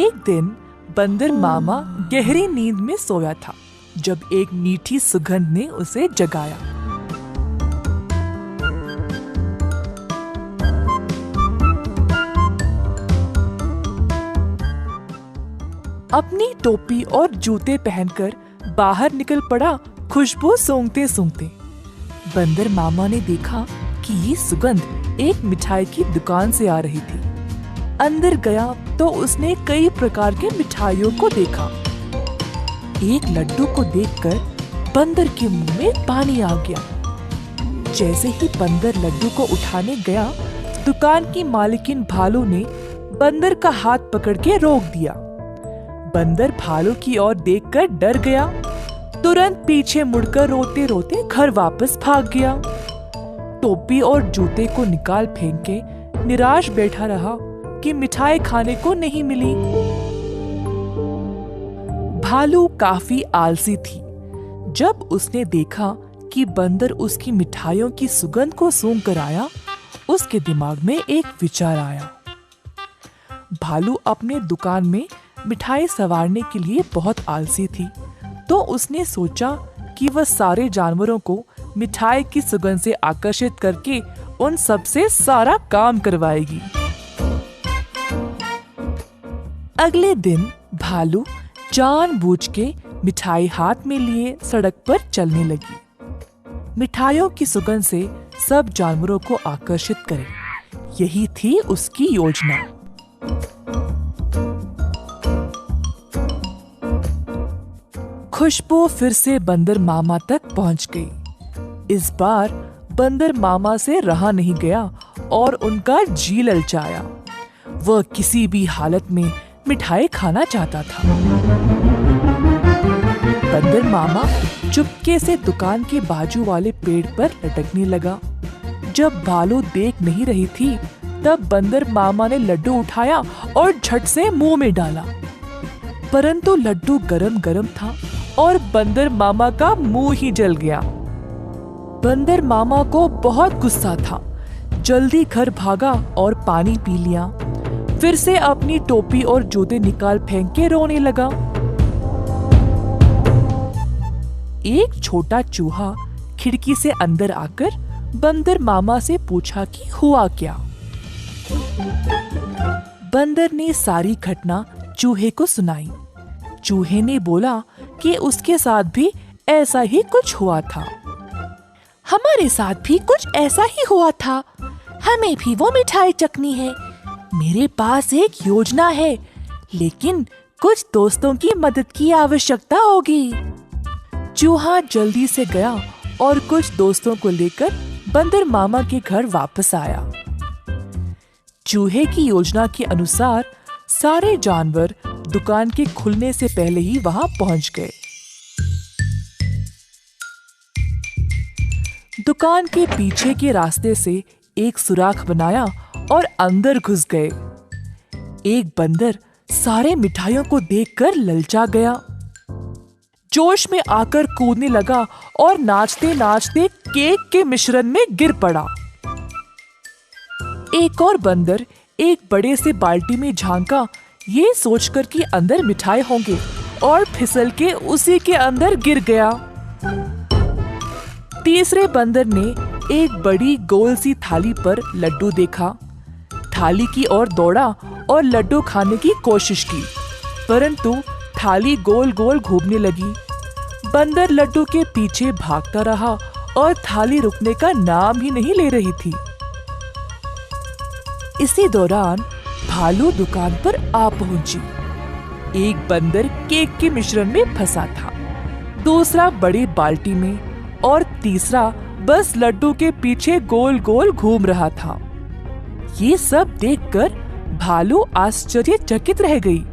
एक दिन बंदर मामा गहरी नींद में सोया था जब एक मीठी सुगंध ने उसे जगाया। अपनी टोपी और जूते पहनकर बाहर निकल पड़ा खुशबू सूंघते सूंघते। बंदर मामा ने देखा कि ये सुगंध एक मिठाई की दुकान से आ रही थी। अंदर गया तो उसने कई प्रकार के मिठाइयों को देखा। एक लड्डू को देखकर बंदर के मुंह में पानी आ गया। जैसे ही बंदर लड्डू को उठाने गया, दुकान की मालिकिन भालू ने बंदर का हाथ पकड़ के रोक दिया। बंदर भालू की ओर देखकर डर गया, तुरंत पीछे मुड़कर रोते रोते घर वापस भाग गया। टोपी और जूते को निकाल फेंक के निराश बैठा रहा कि मिठाई खाने को नहीं मिली। भालू काफी आलसी थी। जब उसने देखा कि बंदर उसकी मिठाइयों की सुगंध को सूंघ कर आया, उसके दिमाग में एक विचार आया। भालू अपने दुकान में मिठाई संवारने के लिए बहुत आलसी थी, तो उसने सोचा कि वह सारे जानवरों को मिठाई की सुगंध से आकर्षित करके उन सबसे सारा काम करवाएगी। अगले दिन भालू जानबूझ के मिठाई हाथ में लिए सड़क पर चलने लगी। मिठाइयों की सुगंध से सब जानवरों को आकर्षित करे, यही थी उसकी योजना। खुशबू फिर से बंदर मामा तक पहुंच गई। इस बार बंदर मामा से रहा नहीं गया और उनका जी ललचाया। वह किसी भी हालत में मिठाई खाना चाहता था। बंदर मामा चुपके से दुकान के बाजू वाले पेड़ पर लटकने लगा। जब भालू देख नहीं रही थी, तब बंदर मामा ने लड्डू उठाया और झट से मुंह में डाला। परंतु लड्डू गरम गरम था और बंदर मामा का मुंह ही जल गया। बंदर मामा को बहुत गुस्सा था। जल्दी घर भागा और पानी पी लिया। फिर से अपनी टोपी और जूते निकाल फेंक के रोने लगा। एक छोटा चूहा खिड़की से अंदर आकर बंदर मामा से पूछा कि हुआ क्या। बंदर ने सारी घटना चूहे को सुनाई। चूहे ने बोला कि उसके साथ भी ऐसा ही कुछ हुआ था। हमारे साथ भी कुछ ऐसा ही हुआ था। हमें भी वो मिठाई चखनी है। मेरे पास एक योजना है, लेकिन कुछ दोस्तों की मदद की आवश्यकता होगी। चूहा जल्दी से गया और कुछ दोस्तों को लेकर बंदर मामा के घर वापस आया। चूहे की योजना के अनुसार सारे जानवर दुकान के खुलने से पहले ही वहां पहुंच गए। दुकान के पीछे के रास्ते से एक सुराख बनाया और अंदर घुस गए। एक बंदर सारे मिठाइयों को देखकर ललचा गया। जोश में आकर कूदने लगा और नाचते नाचते केक के मिश्रण में गिर पड़ा। एक और बंदर एक बड़े से बाल्टी में झांका, ये सोचकर कि अंदर मिठाई होंगे, और फिसल के उसी के अंदर गिर गया। तीसरे बंदर ने एक बड़ी गोल सी थाली पर लड्डू देखा। थाली की ओर दौड़ा और लड्डू खाने की कोशिश की, परंतु थाली गोल गोल घूमने लगी। बंदर लड्डू के पीछे भागता रहा और थाली रुकने का नाम ही नहीं ले रही थी। इसी दौरान भालू दुकान पर आ पहुंची। एक बंदर केक के मिश्रण में फंसा था, दूसरा बड़ी बाल्टी में और तीसरा बस लड्डू के पीछे गोल गोल घूम रहा था। ये सब देखकर भालू आश्चर्यचकित रह गई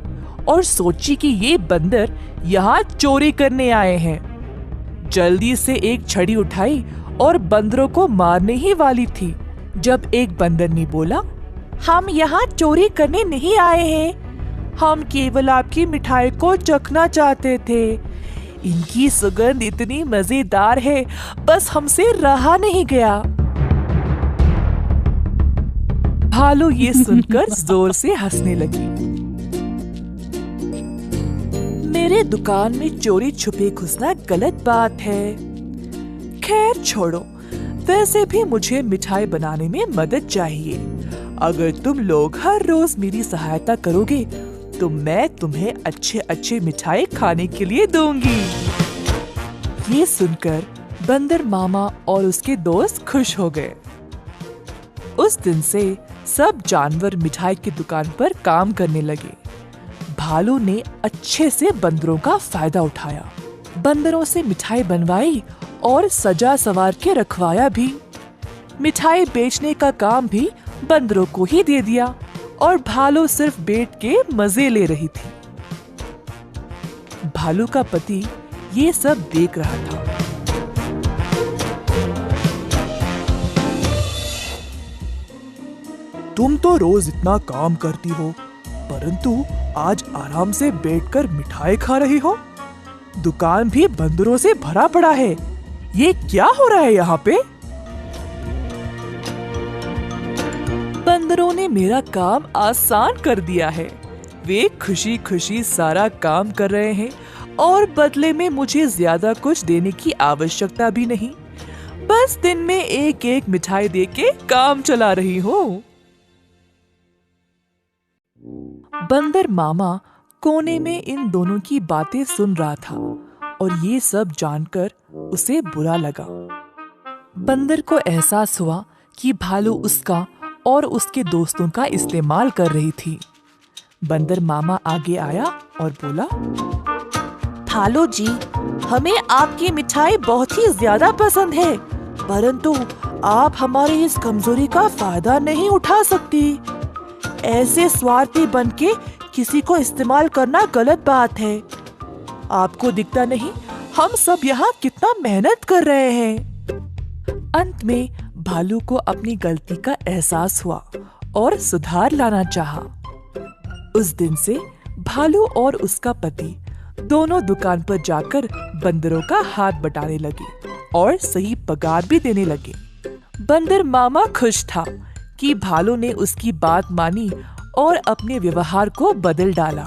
और सोची कि ये बंदर यहाँ चोरी करने आए हैं। जल्दी से एक छड़ी उठाई और बंदरों को मारने ही वाली थी, जब एक बंदर ने बोला, हम यहाँ चोरी करने नहीं आए हैं। हम केवल आपकी मिठाई को चखना चाहते थे। इनकी सुगंध इतनी मजेदार है, बस हमसे रहा नहीं गया। भालू ये सुनकर जोर से हंसने लगी। मेरे दुकान में चोरी छुपे घुसना गलत बात है। खैर छोड़ो, वैसे भी मुझे मिठाई बनाने में मदद चाहिए। अगर तुम लोग हर रोज मेरी सहायता करोगे तो मैं तुम्हें अच्छे अच्छे मिठाई खाने के लिए दूंगी। ये सुनकर बंदर मामा और उसके दोस्त खुश हो गए। उस दिन से सब जानवर मिठाई की दुकान पर काम करने लगे। भालू ने अच्छे से बंदरों का फायदा उठाया, बंदरों से मिठाई बनवाई और सजा सवार के रखवाया भी। मिठाई बेचने का काम भी बंदरों को ही दे दिया और भालू सिर्फ बैठ के मजे ले रही थी। भालू का पति ये सब देख रहा था। तुम तो रोज इतना काम करती हो, परंतु आज आराम से बैठकर मिठाई खा रही हो। दुकान भी बंदरों से भरा पड़ा है। ये क्या हो रहा है यहाँ पे? बंदरों ने मेरा काम आसान कर दिया है। वे खुशी खुशी सारा काम कर रहे हैं और बदले में मुझे ज्यादा कुछ देने की आवश्यकता भी नहीं। बस दिन में एक एक मिठाई देके काम चला रही हूँ। बंदर मामा कोने में इन दोनों की बातें सुन रहा था और ये सब जानकर उसे बुरा लगा। बंदर को एहसास हुआ कि भालू उसका और उसके दोस्तों का इस्तेमाल कर रही थी। बंदर मामा आगे आया और बोला, भालू जी, हमें आपकी मिठाई बहुत ही ज्यादा पसंद है, परंतु आप हमारी इस कमजोरी का फायदा नहीं उठा सकती। ऐसे स्वार्थी बनके किसी को इस्तेमाल करना गलत बात है। आपको दिखता नहीं हम सब यहाँ कितना मेहनत कर रहे हैं। अंत में भालू को अपनी गलती का एहसास हुआ और सुधार लाना चाहा। उस दिन से भालू और उसका पति दोनों दुकान पर जाकर बंदरों का हाथ बटाने लगे और सही पगार भी देने लगे। बंदर मामा खुश था कि भालू ने उसकी बात मानी और अपने व्यवहार को बदल डाला।